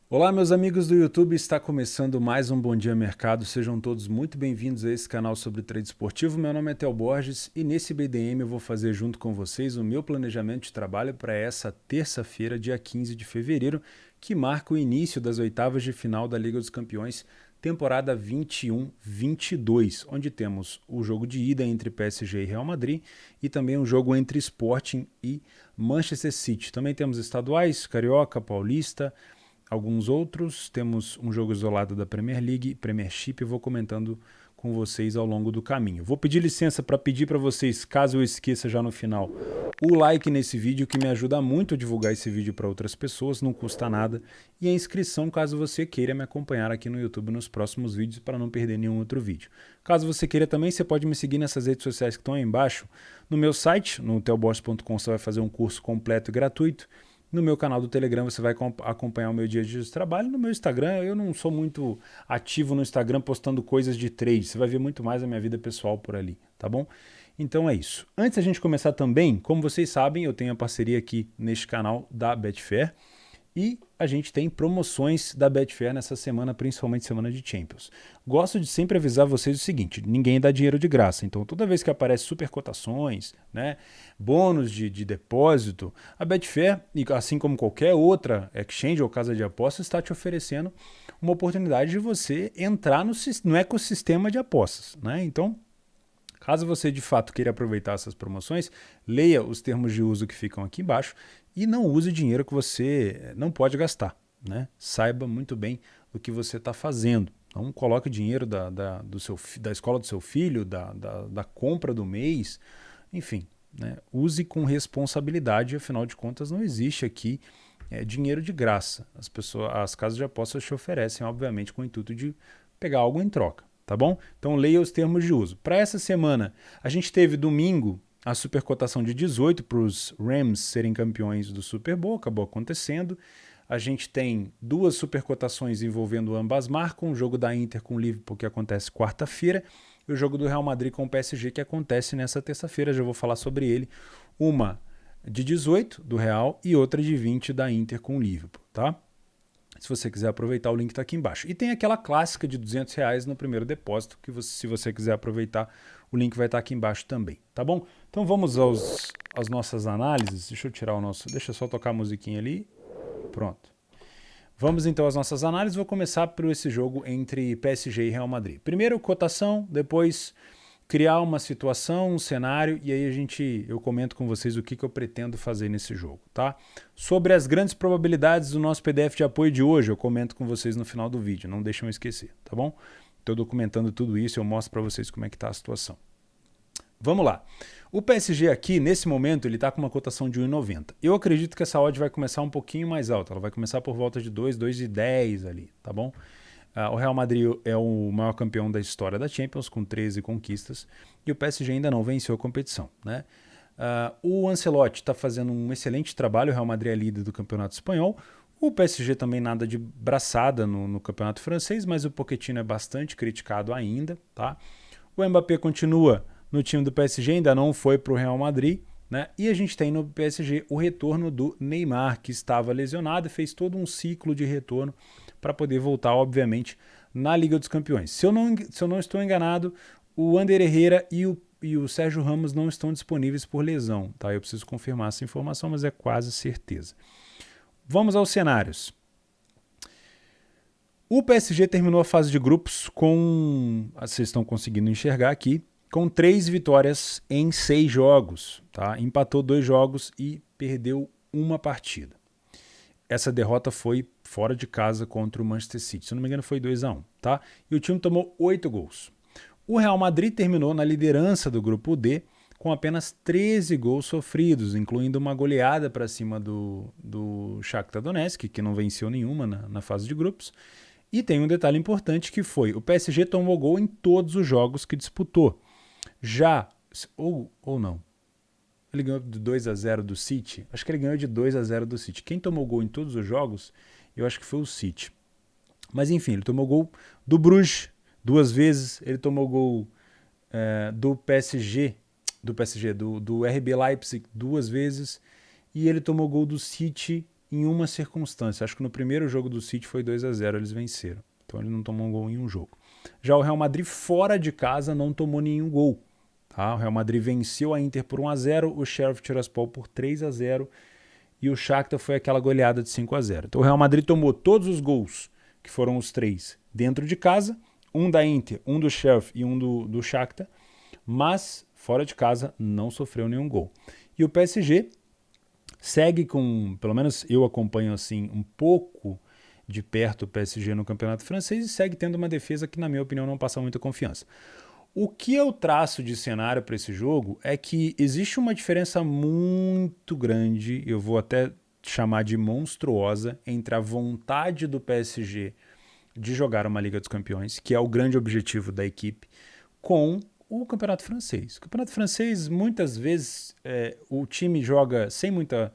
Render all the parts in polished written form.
Olá, meus amigos do YouTube, está começando mais um Bom Dia Mercado. Sejam todos muito bem-vindos a esse canal sobre trade esportivo. Meu nome é Theo Borges e nesse BDM eu vou fazer junto com vocês o meu planejamento de trabalho para essa terça-feira, dia 15 de fevereiro, que marca o início das oitavas de final da Liga dos Campeões, temporada 21-22, onde temos o jogo de ida entre PSG e Real Madrid e também um jogo entre Sporting e Manchester City. Também temos estaduais, Carioca, Paulista, alguns outros. Temos um jogo isolado da Premier League, Premiership, eu vou comentando com vocês ao longo do caminho. Vou pedir licença para pedir para vocês, caso eu esqueça já no final, o like nesse vídeo, que me ajuda muito a divulgar esse vídeo para outras pessoas, não custa nada, e a inscrição caso você queira me acompanhar aqui no YouTube nos próximos vídeos para não perder nenhum outro vídeo. Caso você queira também, você pode me seguir nessas redes sociais que estão aí embaixo. No meu site, no theoborges.com, você vai fazer um curso completo e gratuito. No meu canal do Telegram você vai acompanhar o meu dia a dia de trabalho. No meu Instagram, eu não sou muito ativo no Instagram postando coisas de trade. Você vai ver muito mais a minha vida pessoal por ali, tá bom? Então é isso. Antes da gente começar também, como vocês sabem, eu tenho a parceria aqui neste canal da Betfair. E a gente tem promoções da Betfair nessa semana, principalmente semana de Champions. Gosto de sempre avisar vocês o seguinte: ninguém dá dinheiro de graça. Então, toda vez que aparece super cotações, né, bônus de depósito, a Betfair, assim como qualquer outra exchange ou casa de apostas, está te oferecendo uma oportunidade de você entrar no ecossistema de apostas. Né? Então, caso você de fato queira aproveitar essas promoções, leia os termos de uso que ficam aqui embaixo e não use dinheiro que você não pode gastar. Né? Saiba muito bem do que você está fazendo. Não coloque dinheiro da escola do seu filho, da compra do mês, enfim. Né? Use com responsabilidade, afinal de contas não existe aqui dinheiro de graça. As casas de apostas te oferecem, obviamente, com o intuito de pegar algo em troca. Tá bom? Então leia os termos de uso. Para essa semana, a gente teve domingo a supercotação de 18 para os Rams serem campeões do Super Bowl, acabou acontecendo. A gente tem duas supercotações envolvendo ambas marcas, o jogo da Inter com o Liverpool que acontece quarta-feira e o jogo do Real Madrid com o PSG que acontece nessa terça-feira, já vou falar sobre ele. Uma de 18 do Real e outra de 20 da Inter com o Liverpool, tá? Se você quiser aproveitar, o link está aqui embaixo. E tem aquela clássica de R$ 200 no primeiro depósito, que se você quiser aproveitar, o link vai estar aqui embaixo também, tá bom? Então vamos às nossas análises. Deixa eu tirar o nosso... Deixa eu só tocar a musiquinha ali. Pronto. Vamos então às nossas análises. Vou começar por esse jogo entre PSG e Real Madrid. Primeiro, cotação, depois criar uma situação, um cenário, e aí eu comento com vocês o que eu pretendo fazer nesse jogo, tá? Sobre as grandes probabilidades do nosso PDF de apoio de hoje, eu comento com vocês no final do vídeo, não deixem eu esquecer, tá bom? Estou documentando tudo isso, eu mostro para vocês como é que está a situação. Vamos lá. O PSG aqui, nesse momento, ele está com uma cotação de 1,90. Eu acredito que essa odd vai começar um pouquinho mais alta, ela vai começar por volta de 2,10 ali, tá bom? O Real Madrid é o maior campeão da história da Champions, com 13 conquistas, e o PSG ainda não venceu a competição. Né? O Ancelotti está fazendo um excelente trabalho, o Real Madrid é líder do campeonato espanhol, o PSG também nada de braçada no campeonato francês, mas o Pochettino é bastante criticado ainda. Tá? O Mbappé continua no time do PSG, ainda não foi para o Real Madrid, né? E a gente tem no PSG o retorno do Neymar, que estava lesionado e fez todo um ciclo de retorno para poder voltar, obviamente, na Liga dos Campeões. Se eu não estou enganado, o Ander Herrera e o Sérgio Ramos não estão disponíveis por lesão. Tá? Eu preciso confirmar essa informação, mas é quase certeza. Vamos aos cenários. O PSG terminou a fase de grupos com, vocês estão conseguindo enxergar aqui, com 3 vitórias em 6 jogos. Tá? Empatou 2 jogos e perdeu uma partida. Essa derrota foi fora de casa contra o Manchester City. Se não me engano, foi 2-1. Tá? E o time tomou 8 gols. O Real Madrid terminou na liderança do grupo D com apenas 13 gols sofridos, incluindo uma goleada para cima do Shakhtar Donetsk, que não venceu nenhuma na fase de grupos. E tem um detalhe importante que foi, o PSG tomou gol em todos os jogos que disputou. Já, ou não, ele ganhou de 2-0 do City, acho que ele ganhou de 2-0 do City. Quem tomou gol em todos os jogos, eu acho que foi o City. Mas enfim, ele tomou gol do Bruges 2 vezes, ele tomou gol do PSG, do RB Leipzig 2 vezes, e ele tomou gol do City em uma circunstância. Acho que no primeiro jogo do City foi 2-0, eles venceram. Então ele não tomou um gol em um jogo. Já o Real Madrid fora de casa não tomou nenhum gol. Tá? O Real Madrid venceu a Inter por 1-0, o Sheriff Tiraspol por 3-0 e o Shakhtar foi aquela goleada de 5-0. Então o Real Madrid tomou todos os gols, que foram os 3, dentro de casa, um da Inter, um do Sheriff e um do Shakhtar, mas fora de casa não sofreu nenhum gol. E o PSG segue com, pelo menos eu acompanho assim um pouco de perto o PSG no campeonato francês e segue tendo uma defesa que, na minha opinião, não passa muita confiança. O que eu traço de cenário para esse jogo é que existe uma diferença muito grande, eu vou até chamar de monstruosa, entre a vontade do PSG de jogar uma Liga dos Campeões, que é o grande objetivo da equipe, com o campeonato francês. O campeonato francês, muitas vezes, o time joga sem muita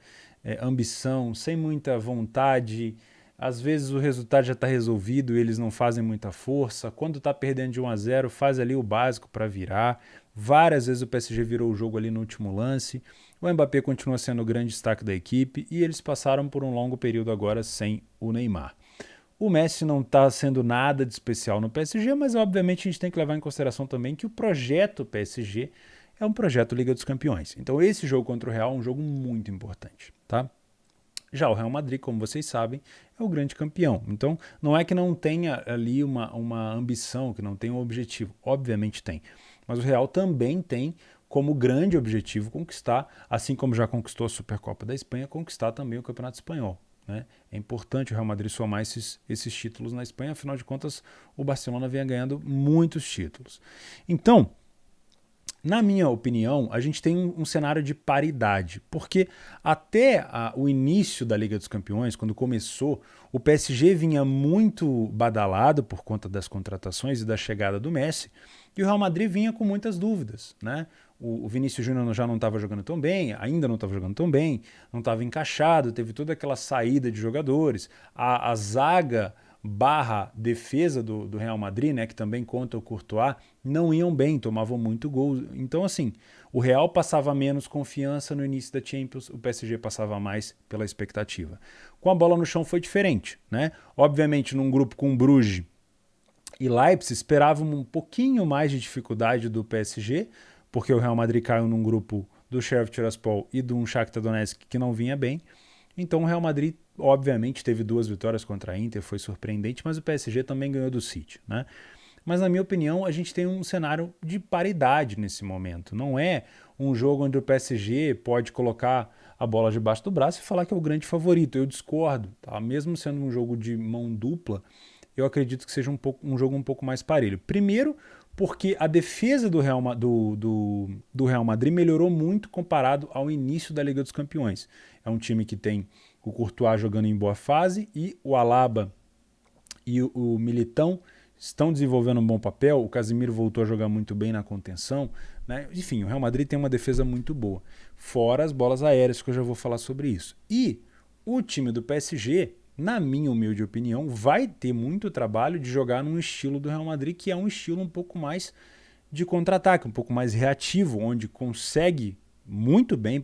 ambição, sem muita vontade. Às vezes o resultado já está resolvido e eles não fazem muita força. Quando está perdendo de 1-0, faz ali o básico para virar. Várias vezes o PSG virou o jogo ali no último lance. O Mbappé continua sendo o grande destaque da equipe e eles passaram por um longo período agora sem o Neymar. O Messi não está sendo nada de especial no PSG, mas obviamente a gente tem que levar em consideração também que o projeto PSG é um projeto Liga dos Campeões. Então esse jogo contra o Real é um jogo muito importante, tá? Já o Real Madrid, como vocês sabem, é o grande campeão. Então não é que não tenha ali uma ambição, que não tenha um objetivo. Obviamente tem. Mas o Real também tem como grande objetivo conquistar, assim como já conquistou a Supercopa da Espanha, conquistar também o Campeonato Espanhol. Né? É importante o Real Madrid somar esses títulos na Espanha, afinal de contas o Barcelona vem ganhando muitos títulos. Então, na minha opinião, a gente tem um cenário de paridade, porque até o início da Liga dos Campeões, quando começou, o PSG vinha muito badalado por conta das contratações e da chegada do Messi, e o Real Madrid vinha com muitas dúvidas, né? O Vinícius Júnior já não estava jogando tão bem, ainda não estava jogando tão bem, não estava encaixado, teve toda aquela saída de jogadores, a zaga barra defesa do Real Madrid, né, que também conta o Courtois, não iam bem, tomavam muito gol. Então, assim, o Real passava menos confiança no início da Champions, o PSG passava mais pela expectativa. Com a bola no chão foi diferente, né? Obviamente, num grupo com Bruges e Leipzig, esperavam um pouquinho mais de dificuldade do PSG, porque o Real Madrid caiu num grupo do Sheriff Tiraspol e de um Shakhtar Donetsk que não vinha bem. Então o Real Madrid, obviamente, teve 2 vitórias contra a Inter, foi surpreendente, mas o PSG também ganhou do City, né? Mas, na minha opinião, a gente tem um cenário de paridade nesse momento. Não é um jogo onde o PSG pode colocar a bola debaixo do braço e falar que é o grande favorito. Eu discordo, tá? Mesmo sendo um jogo de mão dupla, eu acredito que seja um jogo um pouco mais parelho. Primeiro, porque a defesa do Real Madrid melhorou muito comparado ao início da Liga dos Campeões. É um time que tem o Courtois jogando em boa fase e o Alaba e o Militão estão desenvolvendo um bom papel. O Casemiro voltou a jogar muito bem na contenção, né? Enfim, o Real Madrid tem uma defesa muito boa. Fora as bolas aéreas, que eu já vou falar sobre isso. E o time do PSG, na minha humilde opinião, vai ter muito trabalho de jogar num estilo do Real Madrid, que é um estilo um pouco mais de contra-ataque, um pouco mais reativo, onde consegue muito bem,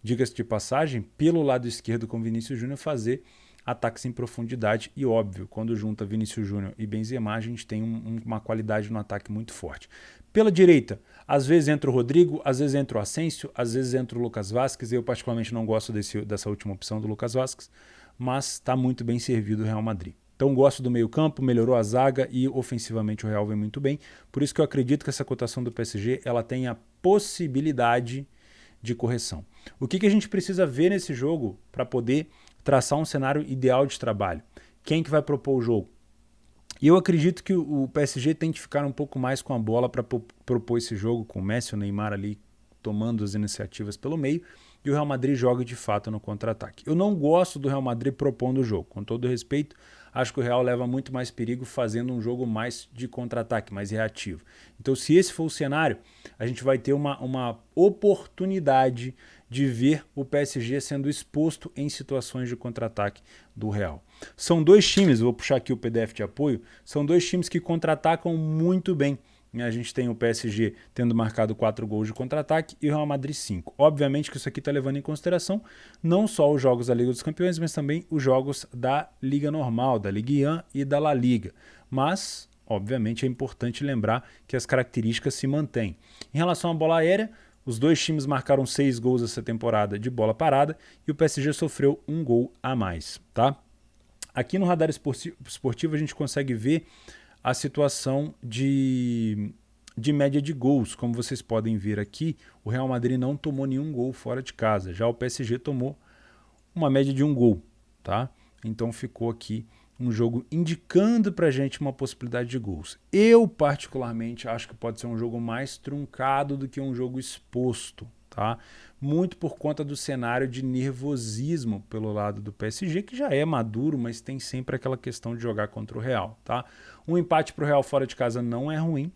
diga-se de passagem, pelo lado esquerdo com Vinícius Júnior, fazer ataques em profundidade. E óbvio, quando junta Vinícius Júnior e Benzema, a gente tem uma qualidade no ataque muito forte. Pela direita, às vezes entra o Rodrigo, às vezes entra o Asensio, às vezes entra o Lucas Vázquez. Eu particularmente não gosto dessa última opção do Lucas Vázquez, mas está muito bem servido o Real Madrid. Então gosto do meio campo, melhorou a zaga e ofensivamente o Real vem muito bem. Por isso que eu acredito que essa cotação do PSG ela tem a possibilidade de correção. O que a gente precisa ver nesse jogo para poder traçar um cenário ideal de trabalho? Quem que vai propor o jogo? E eu acredito que o PSG tem que ficar um pouco mais com a bola para propor esse jogo, com o Messi e o Neymar ali tomando as iniciativas pelo meio, e o Real Madrid joga de fato no contra-ataque. Eu não gosto do Real Madrid propondo o jogo, com todo respeito, acho que o Real leva muito mais perigo fazendo um jogo mais de contra-ataque, mais reativo. Então, se esse for o cenário, a gente vai ter uma oportunidade de ver o PSG sendo exposto em situações de contra-ataque do Real. São 2 times, vou puxar aqui o PDF de apoio, são 2 times que contra-atacam muito bem. A gente tem o PSG tendo marcado 4 gols de contra-ataque e o Real Madrid 5. Obviamente que isso aqui está levando em consideração não só os jogos da Liga dos Campeões, mas também os jogos da Liga Normal, da Ligue 1 e da La Liga. Mas, obviamente, é importante lembrar que as características se mantêm. Em relação à bola aérea, os dois times marcaram 6 gols essa temporada de bola parada e o PSG sofreu 1 gol a mais, tá? Aqui no Radar Esportivo a gente consegue ver a situação de média de gols. Como vocês podem ver aqui, o Real Madrid não tomou nenhum gol fora de casa. Já o PSG tomou uma média de 1 gol, tá? Então ficou aqui um jogo indicando pra gente uma possibilidade de gols. Eu, particularmente, acho que pode ser um jogo mais truncado do que um jogo exposto, tá? Muito por conta do cenário de nervosismo pelo lado do PSG, que já é maduro, mas tem sempre aquela questão de jogar contra o Real, tá? Um empate pro Real fora de casa não é ruim,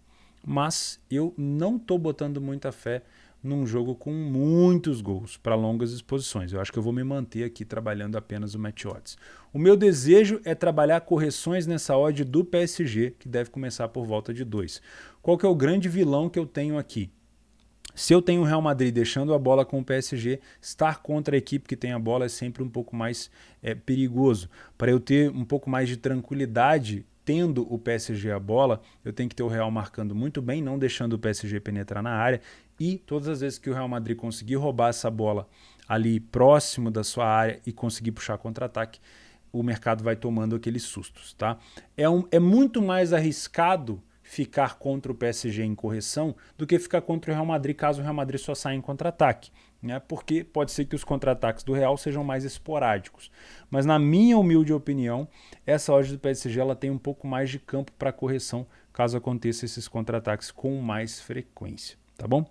mas eu não tô botando muita fé num jogo com muitos gols para longas exposições. Eu acho que eu vou me manter aqui trabalhando apenas o match odds. O meu desejo é trabalhar correções nessa odd do PSG, que deve começar por volta de 2. Qual que é o grande vilão que eu tenho aqui? Se eu tenho o Real Madrid deixando a bola com o PSG, estar contra a equipe que tem a bola é sempre um pouco mais perigoso. Para eu ter um pouco mais de tranquilidade tendo o PSG a bola, eu tenho que ter o Real marcando muito bem, não deixando o PSG penetrar na área, e todas as vezes que o Real Madrid conseguir roubar essa bola ali próximo da sua área e conseguir puxar contra-ataque, o mercado vai tomando aqueles sustos, tá? É muito mais arriscado ficar contra o PSG em correção do que ficar contra o Real Madrid caso o Real Madrid só saia em contra-ataque, né? Porque pode ser que os contra-ataques do Real sejam mais esporádicos. Mas na minha humilde opinião, essa odd do PSG ela tem um pouco mais de campo para correção caso aconteça esses contra-ataques com mais frequência, tá bom?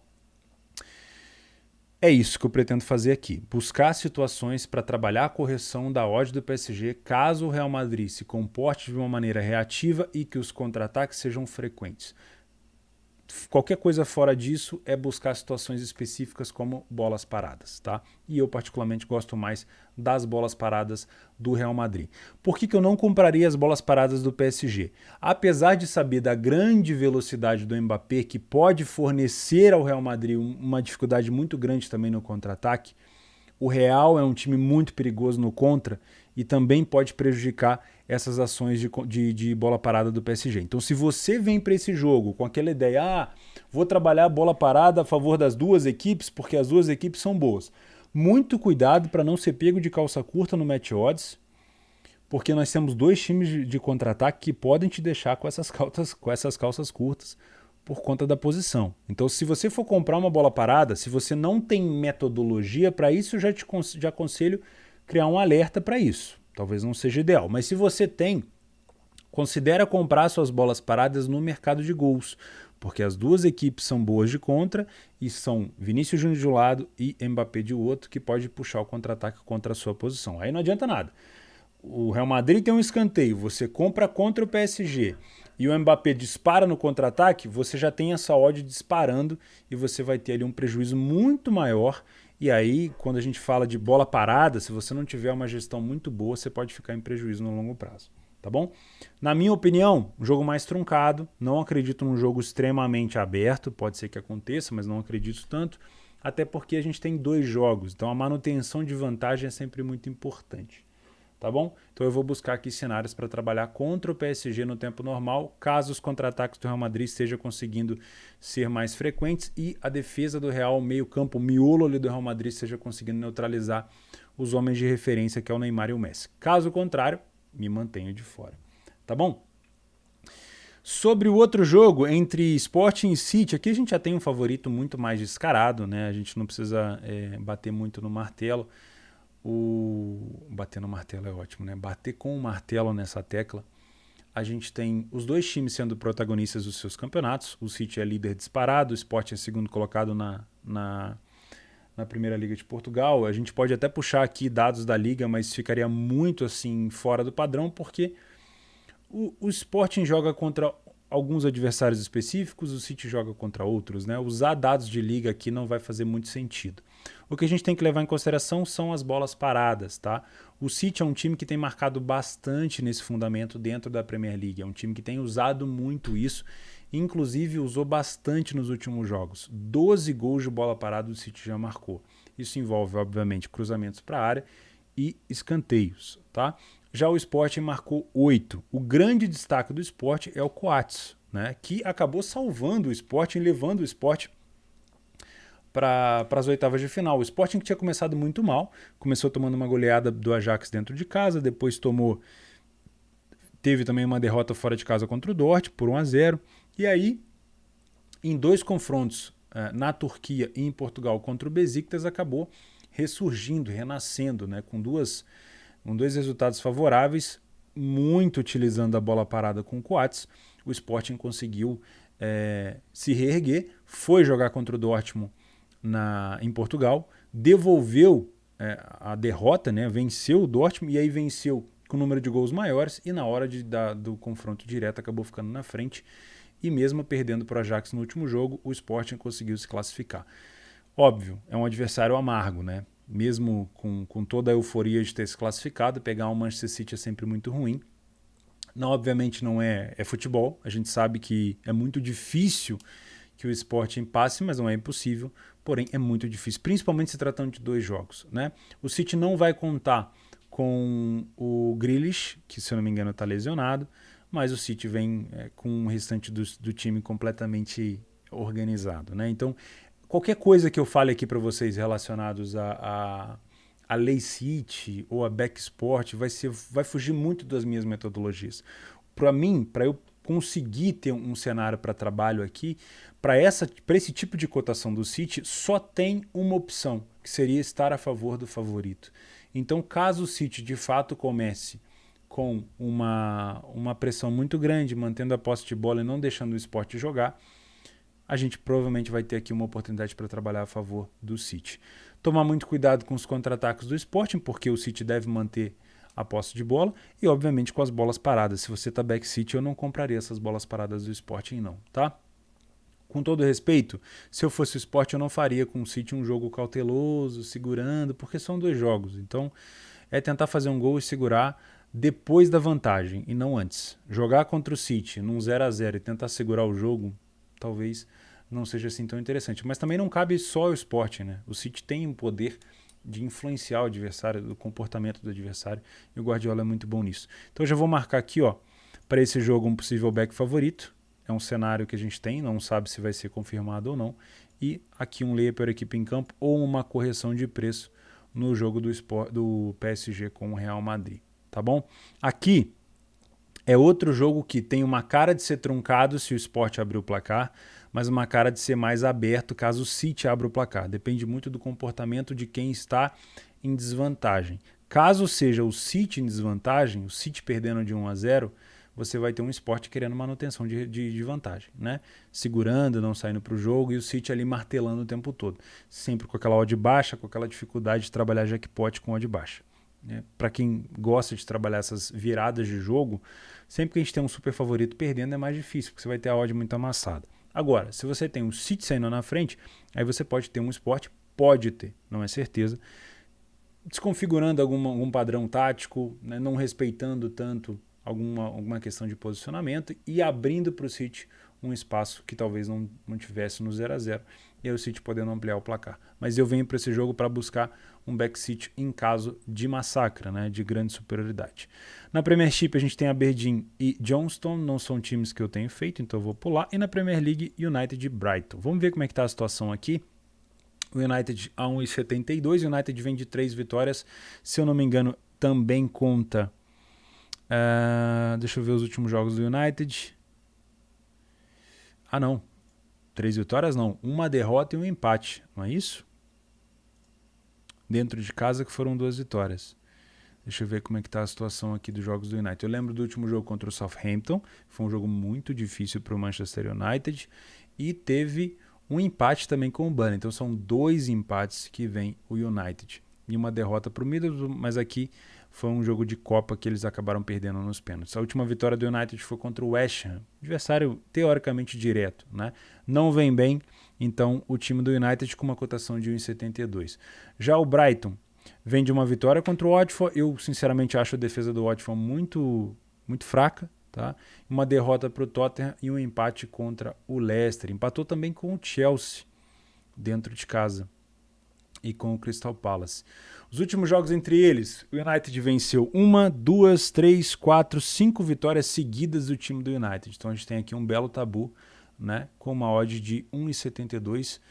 É isso que eu pretendo fazer aqui, buscar situações para trabalhar a correção da odd do PSG caso o Real Madrid se comporte de uma maneira reativa e que os contra-ataques sejam frequentes. Qualquer coisa fora disso é buscar situações específicas como bolas paradas, tá? E eu particularmente gosto mais das bolas paradas do Real Madrid. Por que eu não compraria as bolas paradas do PSG? Apesar de saber da grande velocidade do Mbappé, que pode fornecer ao Real Madrid uma dificuldade muito grande também no contra-ataque, o Real é um time muito perigoso no contra e também pode prejudicar essas ações de bola parada do PSG. Então, se você vem para esse jogo com aquela ideia, vou trabalhar a bola parada a favor das duas equipes, porque as duas equipes são boas. Muito cuidado para não ser pego de calça curta no match odds, porque nós temos dois times de contra-ataque que podem te deixar com essas calças curtas por conta da posição. Então, se você for comprar uma bola parada, se você não tem metodologia para isso, eu já aconselho criar um alerta para isso. Talvez não seja ideal, mas se você tem, considera comprar suas bolas paradas no mercado de gols, porque as duas equipes são boas de contra e são Vinícius Júnior de um lado e Mbappé de outro, que pode puxar o contra-ataque contra a sua posição. Aí não adianta nada. O Real Madrid tem um escanteio, você compra contra o PSG e o Mbappé dispara no contra-ataque, você já tem essa odd disparando e você vai ter ali um prejuízo muito maior. E aí, quando a gente fala de bola parada, se você não tiver uma gestão muito boa, você pode ficar em prejuízo no longo prazo, tá bom? Na minha opinião, um jogo mais truncado, não acredito num jogo extremamente aberto, pode ser que aconteça, mas não acredito tanto, até porque a gente tem 2 jogos, então a manutenção de vantagem é sempre muito importante. Tá bom? Então eu vou buscar aqui cenários para trabalhar contra o PSG no tempo normal, caso os contra-ataques do Real Madrid estejam conseguindo ser mais frequentes e a defesa do Real, meio campo, o miolo ali do Real Madrid esteja conseguindo neutralizar os homens de referência que é o Neymar e o Messi. Caso contrário, me mantenho de fora. Tá bom? Sobre o outro jogo, entre Sporting e City, aqui a gente já tem um favorito muito mais descarado, né? A gente não precisa bater muito no martelo. Bater no martelo é ótimo, né? Bater com o martelo nessa tecla. A gente tem os dois times sendo protagonistas dos seus campeonatos. O City é líder disparado, o Sporting é segundo colocado na Primeira Liga de Portugal. A gente pode até puxar aqui dados da Liga, mas ficaria muito assim fora do padrão, porque o Sporting joga contra alguns adversários específicos, o City joga contra outros, né? Usar dados de Liga aqui não vai fazer muito sentido. O que a gente tem que levar em consideração são as bolas paradas, tá? O City é um time que tem marcado bastante nesse fundamento dentro da Premier League. É um time que tem usado muito isso, inclusive usou bastante nos últimos jogos. 12 gols de bola parada o City já marcou. Isso envolve, obviamente, cruzamentos para a área e escanteios, tá? Já o Sporting marcou 8. O grande destaque do Sporting é o Coates, né? Que acabou salvando o Sporting, levando o Sporting para as oitavas de final. O Sporting que tinha começado muito mal, começou tomando uma goleada do Ajax dentro de casa, depois teve também uma derrota fora de casa contra o Dortmund por 1-0, e aí em 2 confrontos na Turquia e em Portugal contra o Besiktas acabou ressurgindo, renascendo, né, com dois resultados favoráveis, muito utilizando a bola parada com o Coates. O Sporting conseguiu se reerguer, foi jogar contra o Dortmund em Portugal, devolveu a derrota, né, venceu o Dortmund e aí venceu com um número de gols maiores e na hora do confronto direto acabou ficando na frente e mesmo perdendo para o Ajax no último jogo, o Sporting conseguiu se classificar. Óbvio, é um adversário amargo, né? Mesmo com toda a euforia de ter se classificado, pegar um Manchester City é sempre muito ruim. Não, obviamente não é futebol, a gente sabe que é muito difícil que o Sporting passe, mas não é impossível, porém é muito difícil, principalmente se tratando de 2 jogos, né? O City não vai contar com o Grealish, que se eu não me engano está lesionado, mas o City vem com o restante do time completamente organizado, né? Então, qualquer coisa que eu fale aqui para vocês relacionados a Lei City ou a Backsport vai fugir muito das minhas metodologias. Para mim, para eu conseguir ter um cenário para trabalho aqui, para esse tipo de cotação do City, só tem uma opção, que seria estar a favor do favorito. Então, caso o City de fato comece com uma pressão muito grande, mantendo a posse de bola e não deixando o Sport jogar, a gente provavelmente vai ter aqui uma oportunidade para trabalhar a favor do City. Tomar muito cuidado com os contra-ataques do Sporting, porque o City deve manter a posse de bola e, obviamente, com as bolas paradas. Se você tá back City, eu não compraria essas bolas paradas do Sporting, não, tá? Com todo respeito, se eu fosse o Sport, eu não faria com o City um jogo cauteloso, segurando, porque são 2 jogos. Então, é tentar fazer um gol e segurar depois da vantagem e não antes. Jogar contra o City num 0-0 e tentar segurar o jogo, talvez não seja assim tão interessante. Mas também não cabe só o Sporting, né? O City tem um poder de influenciar o adversário, do comportamento do adversário, e o Guardiola é muito bom nisso. Então eu já vou marcar aqui, ó, para esse jogo um possível back favorito. É um cenário que a gente tem, não sabe se vai ser confirmado ou não. E aqui um layer para a equipe em campo ou uma correção de preço no jogo do PSG com o Real Madrid, tá bom? Aqui é outro jogo que tem uma cara de ser truncado se o Sport abrir o placar, mas uma cara de ser mais aberto caso o City abra o placar. Depende muito do comportamento de quem está em desvantagem. Caso seja o City em desvantagem, o City perdendo de 1-0, você vai ter um Sport querendo manutenção de vantagem, né? Segurando, não saindo para o jogo e o City ali martelando o tempo todo. Sempre com aquela odd baixa, com aquela dificuldade de trabalhar jackpot com odd baixa. Para quem gosta de trabalhar essas viradas de jogo, sempre que a gente tem um super favorito perdendo é mais difícil, porque você vai ter a odd muito amassada. Agora, se você tem um City saindo na frente, aí você pode ter um Sport, pode ter, não é certeza, desconfigurando algum padrão tático, né, não respeitando tanto alguma questão de posicionamento e abrindo para o City um espaço que talvez não tivesse no 0-0 e aí o City podendo ampliar o placar. Mas eu venho para esse jogo para buscar um back City em caso de massacre, né, de grande superioridade. Na Premiership a gente tem Aberdeen e Johnston, não são times que eu tenho feito, então eu vou pular. E na Premier League, United e Brighton. Vamos ver como é que está a situação aqui. O United a 1,72, o United vem de 3 vitórias, se eu não me engano também conta... deixa eu ver os últimos jogos do United. Ah, não. 3 vitórias não. Uma derrota e um empate, não é isso? Dentro de casa que foram 2 vitórias. Deixa eu ver como é que está a situação aqui dos jogos do United. Eu lembro do último jogo contra o Southampton. Foi um jogo muito difícil para o Manchester United. E teve um empate também com o Burnley. Então são 2 empates que vem o United. E uma derrota para o Middlesbrough, mas aqui foi um jogo de Copa que eles acabaram perdendo nos pênaltis. A última vitória do United foi contra o West Ham, adversário teoricamente direto, né? Não vem bem, então o time do United com uma cotação de 1,72. Já o Brighton vem de uma vitória contra o Watford. Eu sinceramente acho a defesa do Watford muito fraca, tá? Uma derrota para o Tottenham e um empate contra o Leicester. Empatou também com o Chelsea dentro de casa e com o Crystal Palace. Os últimos jogos entre eles, o United venceu 1, 2, 3, 4, 5 vitórias seguidas do time do United. Então a gente tem aqui um belo tabu, né, com uma odd de 1,72.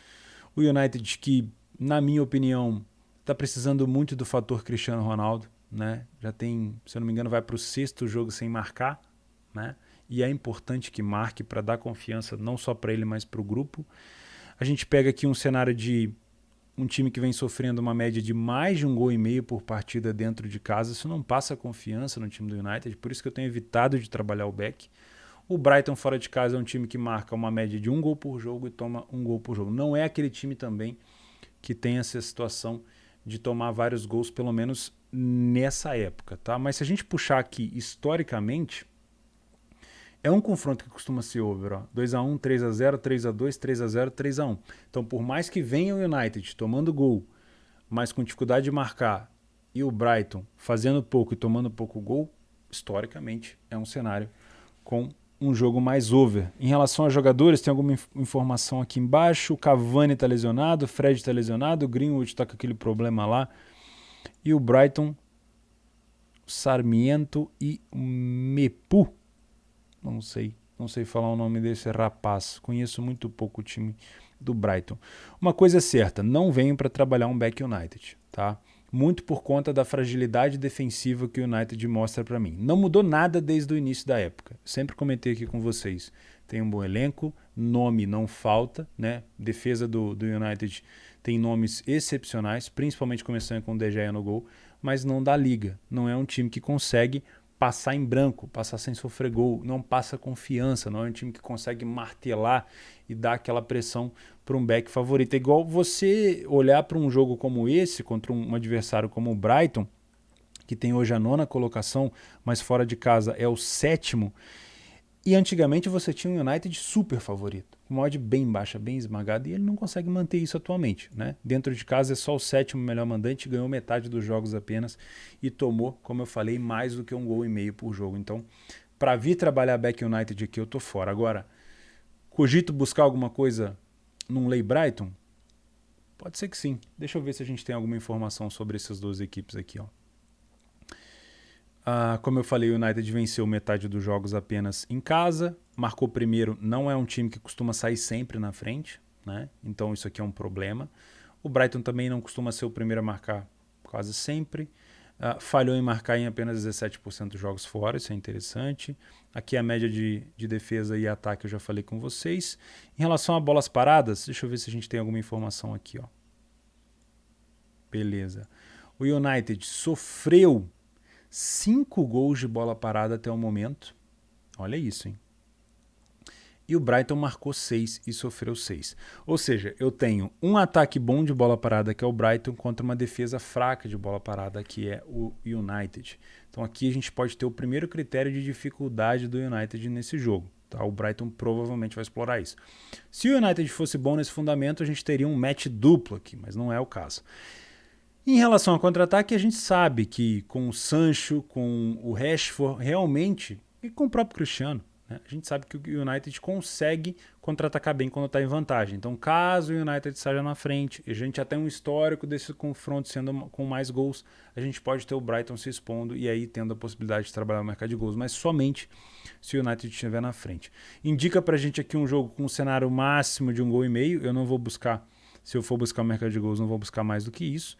O United que, na minha opinião, está precisando muito do fator Cristiano Ronaldo, né? Já tem, se eu não me engano, vai para o 6º jogo sem marcar, né? E é importante que marque para dar confiança não só para ele, mas para o grupo. A gente pega aqui um cenário de um time que vem sofrendo uma média de mais de 1,5 gols por partida dentro de casa. Isso não passa confiança no time do United, por isso que eu tenho evitado de trabalhar o back. O Brighton fora de casa é um time que marca uma média de 1 gol por jogo e toma 1 gol por jogo. Não é aquele time também que tem essa situação de tomar vários gols, pelo menos nessa época, tá? Mas se a gente puxar aqui historicamente, é um confronto que costuma ser over, ó. 2-1, 3-0, 3-2, 3-0, 3-1. Então, por mais que venha o United tomando gol, mas com dificuldade de marcar, e o Brighton fazendo pouco e tomando pouco gol, historicamente é um cenário com um jogo mais over. Em relação a jogadores, tem alguma informação aqui embaixo. O Cavani está lesionado, o Fred está lesionado, o Greenwood está com aquele problema lá. E o Brighton, Sarmiento e Mepu. Não sei falar o nome desse rapaz. Conheço muito pouco o time do Brighton. Uma coisa é certa, não venho para trabalhar um back United, tá? Muito por conta da fragilidade defensiva que o United mostra para mim. Não mudou nada desde o início da época. Sempre comentei aqui com vocês. Tem um bom elenco, nome não falta, né? Defesa do United tem nomes excepcionais, principalmente começando com o De Gea no gol, mas não dá liga. Não é um time que consegue passar em branco, passar sem sofrer gol, não passa confiança, não é um time que consegue martelar e dar aquela pressão para um back favorito. É igual você olhar para um jogo como esse, contra um adversário como o Brighton, que tem hoje a 9ª colocação, mas fora de casa é o 7º, e antigamente você tinha um United super favorito, uma odd bem baixa, bem esmagada, e ele não consegue manter isso atualmente, né? Dentro de casa é só o 7º melhor mandante, ganhou metade dos jogos apenas e tomou, como eu falei, mais do que 1,5 gols por jogo. Então, para vir trabalhar back United aqui, eu tô fora. Agora, cogito buscar alguma coisa num Lay Brighton? Pode ser que sim. Deixa eu ver se a gente tem alguma informação sobre essas duas equipes aqui, ó. Como eu falei, o United venceu metade dos jogos apenas em casa, marcou primeiro, não é um time que costuma sair sempre na frente, né? Então isso aqui é um problema. O Brighton também não costuma ser o primeiro a marcar quase sempre, falhou em marcar em apenas 17% dos jogos fora, isso é interessante. Aqui a média de defesa e ataque eu já falei com vocês. Em relação a bolas paradas, deixa eu ver se a gente tem alguma informação aqui, ó. Beleza. O United sofreu 5 gols de bola parada até o momento. Olha isso, hein? E o Brighton marcou 6 e sofreu 6. Ou seja, eu tenho um ataque bom de bola parada, que é o Brighton, contra uma defesa fraca de bola parada, que é o United. Então aqui a gente pode ter o primeiro critério de dificuldade do United nesse jogo. Tá? O Brighton provavelmente vai explorar isso. Se o United fosse bom nesse fundamento, a gente teria um match duplo aqui, mas não é o caso. Em relação ao contra-ataque, a gente sabe que com o Sancho, com o Rashford, realmente, e com o próprio Cristiano, né, a gente sabe que o United consegue contra-atacar bem quando está em vantagem. Então, caso o United saia na frente, e a gente já tem um histórico desse confronto sendo com mais gols, a gente pode ter o Brighton se expondo e aí tendo a possibilidade de trabalhar o mercado de gols, mas somente se o United estiver na frente. Indica pra gente aqui um jogo com um cenário máximo de 1,5 gols, eu não vou buscar, se eu for buscar o mercado de gols, não vou buscar mais do que isso.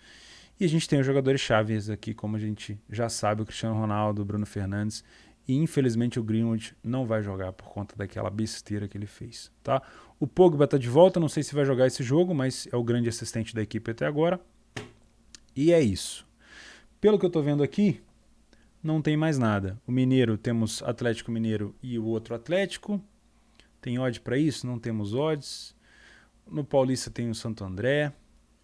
E a gente tem os jogadores chaves aqui, como a gente já sabe, o Cristiano Ronaldo, o Bruno Fernandes, e infelizmente o Greenwood não vai jogar por conta daquela besteira que ele fez, tá? O Pogba está de volta, não sei se vai jogar esse jogo, mas é o grande assistente da equipe até agora. E é isso. Pelo que eu estou vendo aqui, não tem mais nada. O Mineiro, temos Atlético Mineiro e o outro Atlético. Tem odd para isso? Não temos odds. No Paulista tem o Santo André,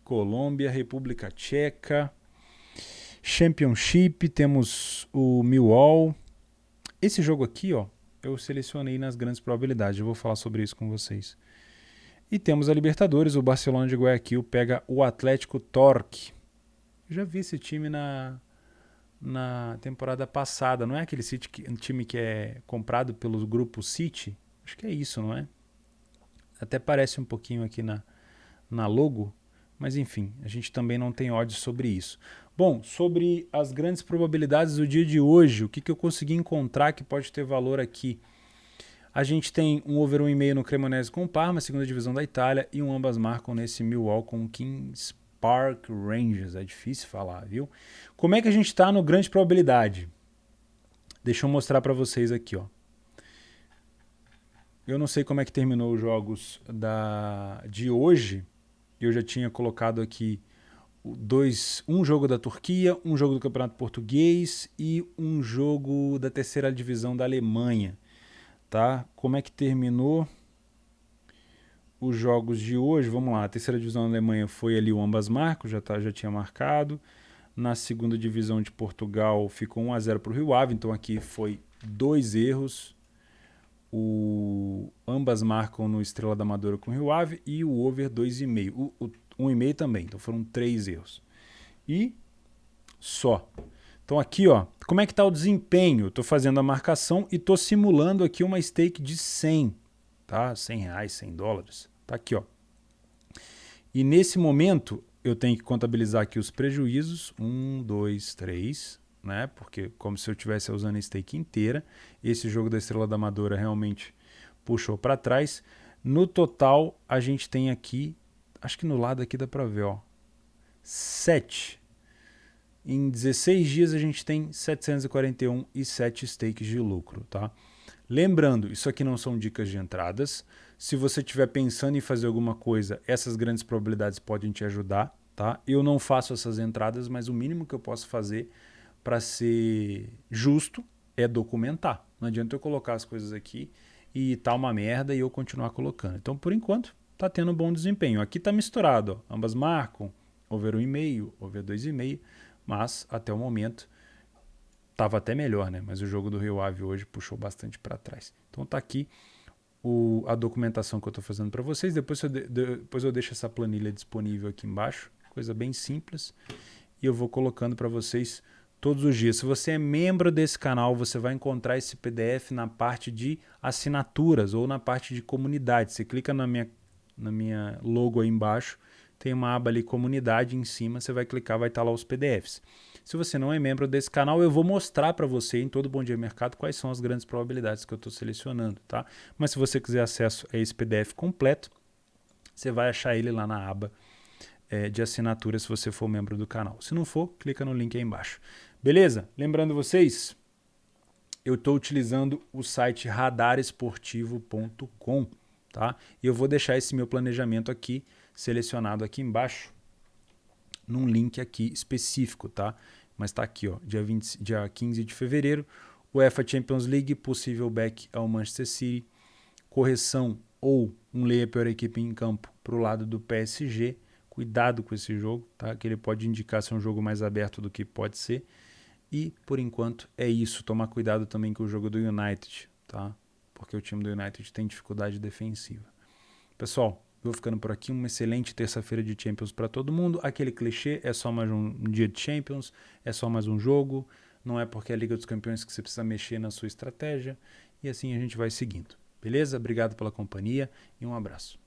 Colômbia, República Tcheca. Championship, temos o Millwall. Esse jogo aqui, ó, eu selecionei nas grandes probabilidades, eu vou falar sobre isso com vocês. E temos a Libertadores, o Barcelona de Guayaquil pega o Atlético Torque. Eu já vi esse time na temporada passada, não é aquele time que é comprado pelo grupo City? Acho que é isso, não é? Até parece um pouquinho aqui na logo, mas enfim, a gente também não tem odds sobre isso. Bom, sobre as grandes probabilidades do dia de hoje, o que eu consegui encontrar que pode ter valor aqui? A gente tem um over 1,5 no Cremonese com o Parma, segunda divisão da Itália, e um ambas marcam nesse Millwall com o Kings Park Rangers. É difícil falar, viu? Como é que a gente está no grande probabilidade? Deixa eu mostrar para vocês aqui, ó. Eu não sei como é que terminou os jogos de hoje. Eu já tinha colocado aqui um jogo da Turquia, um jogo do Campeonato Português e um jogo da terceira divisão da Alemanha. Tá? Como é que terminou os jogos de hoje? Vamos lá, a terceira divisão da Alemanha foi ali o ambas marcam, já tinha marcado. Na segunda divisão de Portugal ficou 1-0 para o Rio Ave, então aqui foi 2 erros. Ambas marcam no Estrela da Amadora com o Rio Ave e o over 2,5. O 1,5 também, então foram 3 erros. E só. Então aqui, ó, como é que está o desempenho? Estou fazendo a marcação e estou simulando aqui uma stake de 100, tá? 100 reais, 100 dólares. Tá aqui, ó. E nesse momento eu tenho que contabilizar aqui os prejuízos. 1, 2, 3, né? Porque como se eu estivesse usando a stake inteira. Esse jogo da Estrela da Amadora realmente puxou para trás. No total, a gente tem aqui, acho que no lado aqui dá para ver, ó, 7. Em 16 dias a gente tem 741 e 7 stakes de lucro, tá? Lembrando, isso aqui não são dicas de entradas. Se você estiver pensando em fazer alguma coisa, essas grandes probabilidades podem te ajudar, tá? Eu não faço essas entradas, mas o mínimo que eu posso fazer para ser justo é documentar. Não adianta eu colocar as coisas aqui e tá uma merda e eu continuar colocando. Então, por enquanto, tá tendo bom desempenho. Aqui tá misturado, ó. Ambas marcam, over 1,5, over 2,5. Mas até o momento estava até melhor, né? Mas o jogo do Rio Ave hoje puxou bastante para trás. Então tá aqui a documentação que eu estou fazendo para vocês. Depois eu deixo essa planilha disponível aqui embaixo, coisa bem simples, e eu vou colocando para vocês todos os dias. Se você é membro desse canal, você vai encontrar esse PDF na parte de assinaturas ou na parte de comunidade. Você clica na minha logo aí embaixo, tem uma aba ali comunidade em cima, você vai clicar, vai estar lá os PDFs. Se você não é membro desse canal, eu vou mostrar para você em todo Bom Dia Mercado quais são as grandes probabilidades que eu estou selecionando, tá? Mas se você quiser acesso a esse PDF completo, você vai achar ele lá na aba de assinatura se você for membro do canal. Se não for, clica no link aí embaixo. Beleza? Lembrando vocês, eu estou utilizando o site radaresportivo.com, tá? E eu vou deixar esse meu planejamento aqui selecionado aqui embaixo num link aqui específico, tá? Mas tá aqui, ó, dia 15 de fevereiro, UEFA Champions League, possível back ao Manchester City, correção ou um lei a pior equipe em campo para o lado do PSG. Cuidado com esse jogo, tá? Que ele pode indicar ser um jogo mais aberto do que pode ser. E, por enquanto, é isso. Tomar cuidado também com o jogo do United, tá? Porque o time do United tem dificuldade defensiva. Pessoal, vou ficando por aqui. Uma excelente terça-feira de Champions para todo mundo. Aquele clichê, é só mais um dia de Champions, é só mais um jogo. Não é porque é a Liga dos Campeões que você precisa mexer na sua estratégia. E assim a gente vai seguindo. Beleza? Obrigado pela companhia e um abraço.